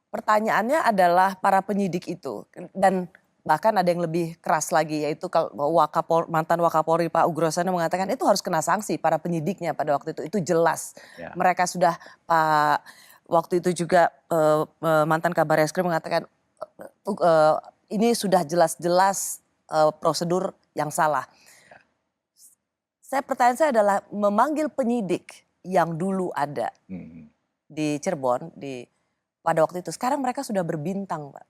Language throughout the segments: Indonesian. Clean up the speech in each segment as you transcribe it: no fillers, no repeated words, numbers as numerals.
pertanyaannya adalah para penyidik itu dan bahkan ada yang lebih keras lagi yaitu kalau mantan Wakapolri Pak Ugroseno mengatakan itu harus kena sanksi para penyidiknya pada waktu itu jelas Ya. mereka sudah Pak waktu itu juga mantan Kabar Eskrim mengatakan ini sudah jelas-jelas prosedur yang salah. Pertanyaan saya adalah memanggil penyidik yang dulu ada di Cirebon pada waktu itu. Sekarang mereka sudah berbintang, Pak.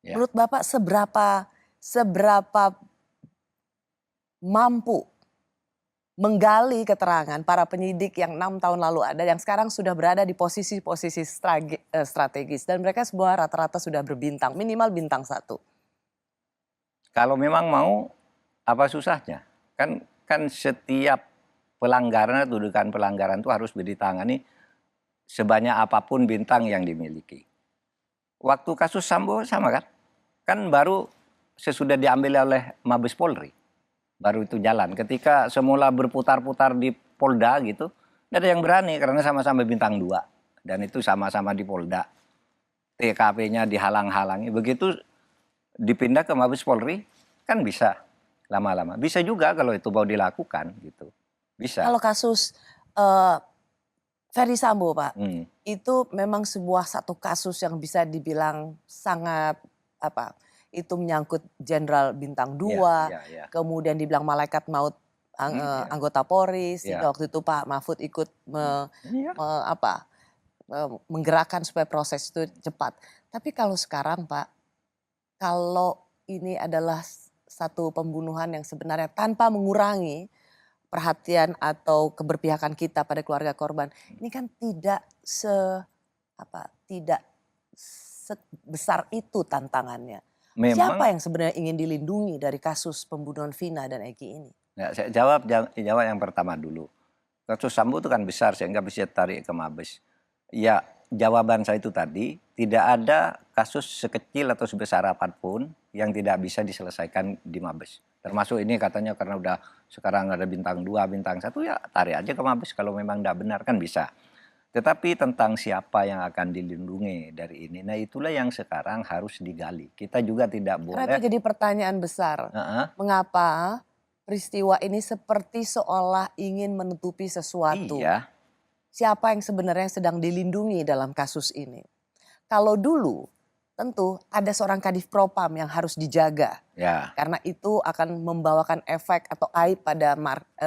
Ya. Menurut Bapak seberapa mampu menggali keterangan para penyidik yang 6 tahun lalu ada, yang sekarang sudah berada di posisi-posisi strategis. Dan mereka semua rata-rata sudah berbintang, minimal bintang 1. Kalau memang mau, apa susahnya? Kan setiap pelanggaran atau dugaan pelanggaran itu harus ditangani sebanyak apapun bintang yang dimiliki. Waktu kasus Sambo sama kan? Kan baru sesudah diambil oleh Mabes Polri. Baru itu jalan. Ketika semula berputar-putar di Polda gitu, tidak ada yang berani karena sama-sama bintang 2. Dan itu sama-sama di Polda. TKP-nya dihalang-halangi. Begitu dipindah ke Mabes Polri, kan bisa lama-lama. Bisa juga kalau itu mau dilakukan gitu. Bisa. Kalau kasus Ferdy Sambo, Pak, itu memang satu kasus yang bisa dibilang sangat itu menyangkut Jenderal Bintang 2, kemudian dibilang malaikat maut anggota Polri, sehingga waktu itu Pak Mahfud ikut menggerakkan supaya proses itu cepat. Tapi kalau sekarang, Pak, kalau ini adalah satu pembunuhan yang sebenarnya tanpa mengurangi perhatian atau keberpihakan kita pada keluarga korban, ini kan tidak sebesar itu tantangannya. Memang, siapa yang sebenarnya ingin dilindungi dari kasus pembunuhan Vina dan Eki ini? Ya, saya jawab yang pertama dulu. Kasus Sambo itu kan besar sehingga bisa tarik ke Mabes. Ya, jawaban saya itu tadi, tidak ada kasus sekecil atau sebesar apapun yang tidak bisa diselesaikan di Mabes. Termasuk ini katanya karena udah sekarang ada bintang 2, bintang 1, ya tarik aja ke Mabes kalau memang tidak benar kan bisa. Tetapi tentang siapa yang akan dilindungi dari ini, nah itulah yang sekarang harus digali. Kita juga tidak boleh. Karena itu jadi pertanyaan besar. Mengapa peristiwa ini seperti seolah ingin menutupi sesuatu? Iya. Siapa yang sebenarnya sedang dilindungi dalam kasus ini? Kalau dulu tentu ada seorang Kadif Propam yang harus dijaga. Ya. Karena itu akan membawakan efek atau aib pada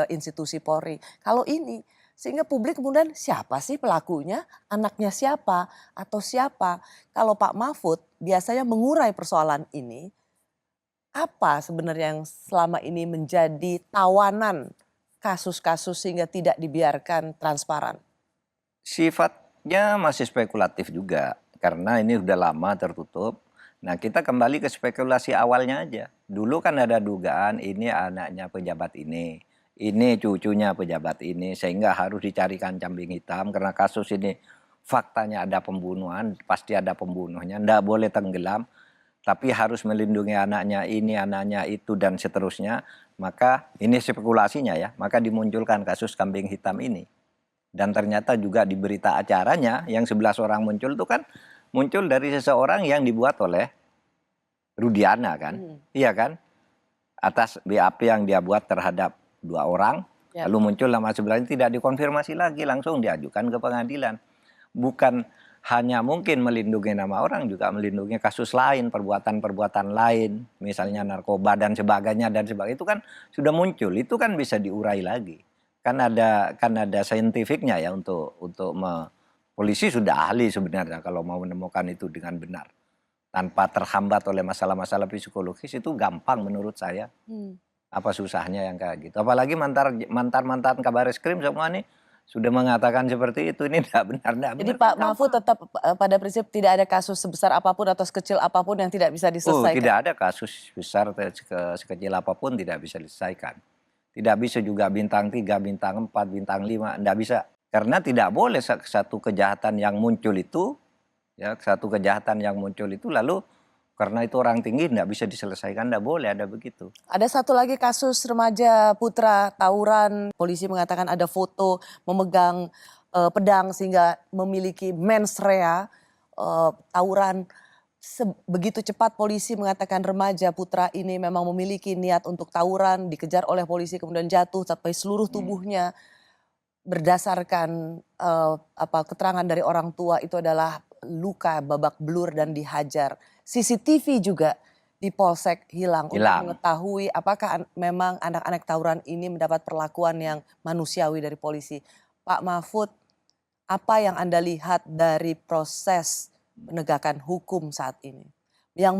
institusi Polri. Kalau ini sehingga publik kemudian siapa sih pelakunya? Anaknya siapa? Atau siapa? Kalau Pak Mahfud biasanya mengurai persoalan ini. Apa sebenarnya yang selama ini menjadi tawanan kasus-kasus sehingga tidak dibiarkan transparan? Sifatnya masih spekulatif juga karena ini udah lama tertutup. Nah, kita kembali ke spekulasi awalnya aja. Dulu kan ada dugaan ini anaknya pejabat ini cucunya pejabat ini, sehingga harus dicarikan kambing hitam karena kasus ini faktanya ada pembunuhan, pasti ada pembunuhnya, ndak boleh tenggelam, tapi harus melindungi anaknya ini, anaknya itu dan seterusnya. Maka ini spekulasinya ya, maka dimunculkan kasus kambing hitam ini. Dan ternyata juga di berita acaranya yang 11 orang muncul itu kan muncul dari seseorang yang dibuat oleh Rudiana kan. Iya kan? Atas BAP yang dia buat terhadap 2 orang. Ya. Lalu muncul nama sebelahnya tidak dikonfirmasi lagi, langsung diajukan ke pengadilan. Bukan hanya mungkin melindungi nama orang, juga melindungi kasus lain, perbuatan-perbuatan lain. Misalnya narkoba dan sebagainya itu kan sudah muncul. Itu kan bisa diurai lagi. Kan ada saintifiknya ya untuk polisi sudah ahli sebenarnya kalau mau menemukan itu dengan benar tanpa terhambat oleh masalah-masalah psikologis, itu gampang menurut saya. Apa susahnya yang kayak gitu, apalagi mantan Kabar Eskrim semua nih sudah mengatakan seperti itu, ini tidak benar. Jadi Pak Mahfud tetap pada prinsip tidak ada kasus sebesar apapun atau sekecil apapun yang tidak bisa diselesaikan? Tidak ada kasus besar sekecil apapun tidak bisa diselesaikan. Tidak bisa juga bintang 3, bintang 4, bintang 5, tidak bisa. Karena tidak boleh satu kejahatan yang muncul itu, lalu karena itu orang tinggi tidak bisa diselesaikan, tidak boleh ada begitu. Ada satu lagi kasus remaja putra tawuran, polisi mengatakan ada foto memegang pedang sehingga memiliki mens rea. tawuran begitu cepat polisi mengatakan remaja putra ini memang memiliki niat untuk tawuran, dikejar oleh polisi kemudian jatuh sampai seluruh tubuhnya berdasarkan keterangan dari orang tua itu adalah luka babak belur dan dihajar. CCTV juga di Polsek hilang untuk mengetahui apakah memang anak-anak tawuran ini mendapat perlakuan yang manusiawi dari polisi. Pak Mahfud, apa yang Anda lihat dari proses penegakan hukum saat ini yang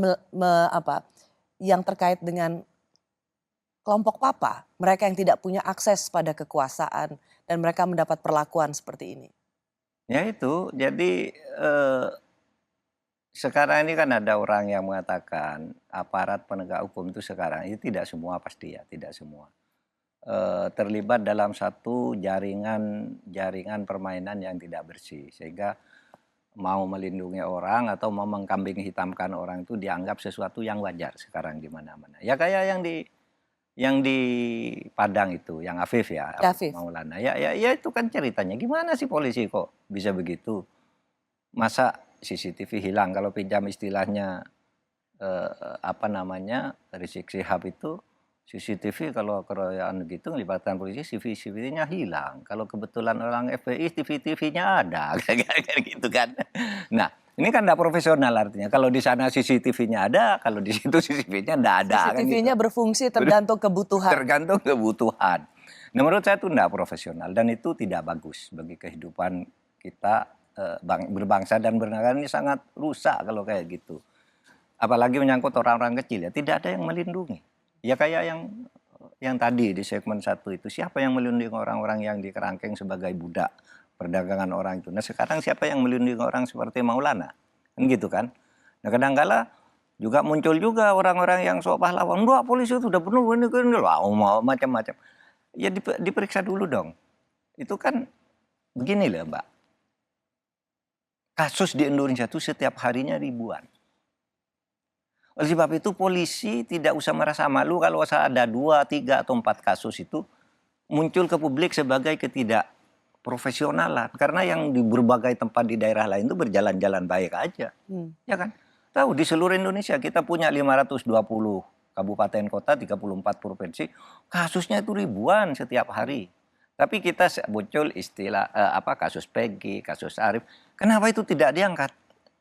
yang terkait dengan kelompok papa, mereka yang tidak punya akses pada kekuasaan dan mereka mendapat perlakuan seperti ini? Ya itu, jadi sekarang ini kan ada orang yang mengatakan aparat penegak hukum itu sekarang ini tidak semua pasti ya, tidak semua terlibat dalam satu jaringan permainan yang tidak bersih, sehingga mau melindungi orang atau mau mengkambing hitamkan orang itu dianggap sesuatu yang wajar sekarang di mana-mana. Ya kayak yang di Padang itu, yang Afif ya, Afif Maulana. Ya itu kan ceritanya. Gimana sih polisi kok bisa begitu? Masa CCTV hilang? Kalau pinjam istilahnya Rizik Syihab itu, CCTV kalau keroyokan gitu melibatkan polisi, CCTV-nya hilang. Kalau kebetulan orang FPI, TV-TV-nya ada, kayak gitu kan. Nah, ini kan tidak profesional artinya. Kalau di sana CCTV-nya ada, kalau di situ CCTV-nya tidak ada. CCTV-nya kan gitu. Berfungsi tergantung kebutuhan. Tergantung kebutuhan. Nah, menurut saya itu tidak profesional dan itu tidak bagus bagi kehidupan kita berbangsa dan bernegara. Ini sangat rusak kalau kayak gitu. Apalagi menyangkut orang-orang kecil ya, tidak ada yang melindungi. Ya kayak yang tadi di segmen 1 itu, siapa yang melindungi orang-orang yang dikerangkeng sebagai budak perdagangan orang itu. Nah sekarang siapa yang melindungi orang seperti Maulana? Kan gitu kan. Nah kadang-kala juga muncul juga orang-orang yang sok pahlawan. Enggak, polisi itu udah penuh, ini macam-macam. Ya diperiksa dulu dong. Itu kan begini loh Mbak. Kasus di Indonesia itu setiap harinya ribuan. Oleh sebab itu polisi tidak usah merasa malu kalau ada 2, 3, atau 4 kasus itu muncul ke publik sebagai ketidakprofesionalan. Karena yang di berbagai tempat di daerah lain itu berjalan-jalan baik aja. Ya kan? Tahu di seluruh Indonesia kita punya 520 kabupaten kota, 34 provinsi. Kasusnya itu ribuan setiap hari. Tapi kita muncul istilah kasus Peggy, kasus Arif. Kenapa itu tidak diangkat?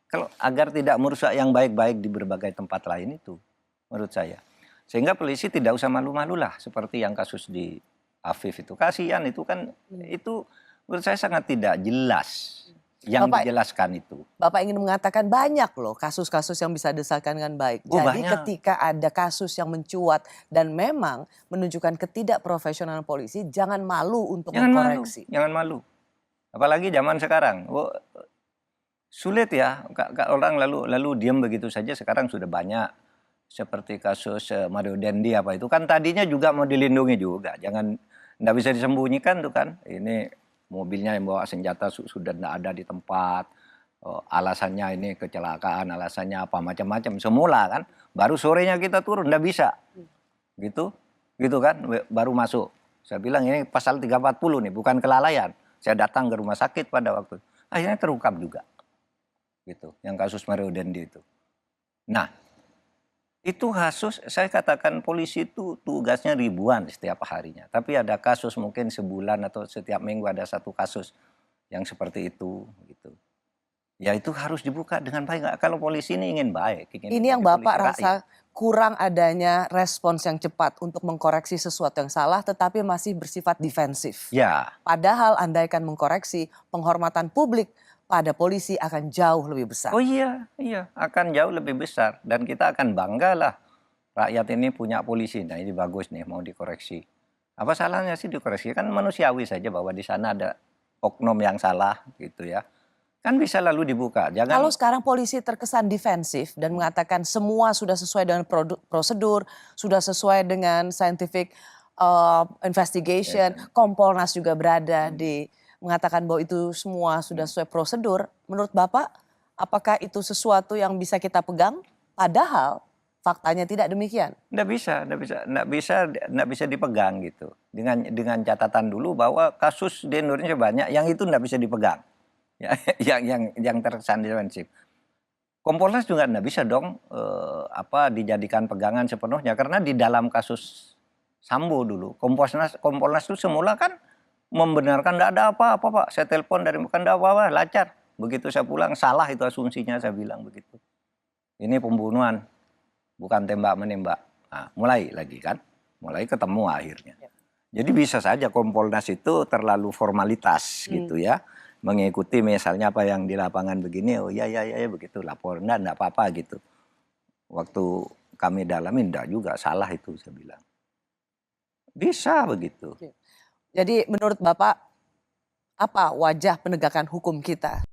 Kalau agar tidak merusak yang baik-baik di berbagai tempat lain itu, menurut saya. Sehingga polisi tidak usah malu-malu lah, seperti yang kasus di Afif itu. Kasihan itu kan, itu menurut saya sangat tidak jelas yang dijelaskan itu. Bapak ingin mengatakan banyak loh kasus-kasus yang bisa diselesaikan dengan baik. Jadi banyak. Ketika ada kasus yang mencuat dan memang menunjukkan ketidakprofesionalan polisi, jangan malu untuk mengkoreksi. Jangan malu. Apalagi zaman sekarang. Sulit ya, orang lalu diam begitu saja. Sekarang sudah banyak seperti kasus Mario Dendi apa itu kan tadinya juga mau dilindungi juga, nggak bisa disembunyikan tuh kan. Ini mobilnya yang bawa senjata sudah nggak ada di tempat, alasannya ini kecelakaan, alasannya apa macam-macam semula kan. Baru sorenya kita turun nggak bisa, gitu kan, baru masuk. Saya bilang ini pasal 340 nih, bukan kelalaian. Saya datang ke rumah sakit pada waktu akhirnya terungkap juga. Gitu, yang kasus Mario Dendi itu. Nah, itu kasus saya katakan polisi itu tugasnya ribuan setiap harinya. Tapi ada kasus mungkin sebulan atau setiap minggu ada satu kasus yang seperti itu. Gitu. Ya itu harus dibuka dengan baik. Kalau polisi ini ingin baik. Ini yang Bapak rasa kurang adanya respons yang cepat untuk mengkoreksi sesuatu yang salah tetapi masih bersifat defensif. Ya. Padahal andaikan mengkoreksi, penghormatan publik pada polisi akan jauh lebih besar. Oh iya, akan jauh lebih besar. Dan kita akan bangga lah rakyat ini punya polisi. Nah ini bagus nih, mau dikoreksi. Apa salahnya sih dikoreksi? Kan manusiawi saja bahwa di sana ada oknum yang salah gitu ya. Kan bisa lalu dibuka. Kalau sekarang polisi terkesan defensif dan mengatakan semua sudah sesuai dengan prosedur, sudah sesuai dengan scientific investigation, Kompolnas juga berada di mengatakan bahwa itu semua sudah sesuai prosedur. Menurut Bapak, apakah itu sesuatu yang bisa kita pegang? Padahal faktanya tidak demikian. Nggak bisa dipegang gitu. Dengan catatan dulu bahwa kasus di Indonesia banyak yang itu nggak bisa dipegang. Ya, yang terkesan defensif. Kompolnas juga nggak bisa dong dijadikan pegangan sepenuhnya, karena di dalam kasus Sambo dulu Kompolnas itu semula kan membenarkan nggak ada apa-apa Pak, saya telepon dari bukan ada apa-apa, lancar. Begitu saya pulang salah itu asumsinya, saya bilang begitu. Ini pembunuhan, bukan tembak menembak. Nah, mulai lagi kan, mulai ketemu akhirnya. Jadi bisa saja Kompolnas itu terlalu formalitas gitu ya. Mengikuti misalnya apa yang di lapangan begini, oh ya begitu, lapor, enggak apa-apa gitu. Waktu kami dalamin enggak juga, salah itu saya bilang. Bisa begitu. Jadi menurut Bapak apa wajah penegakan hukum kita?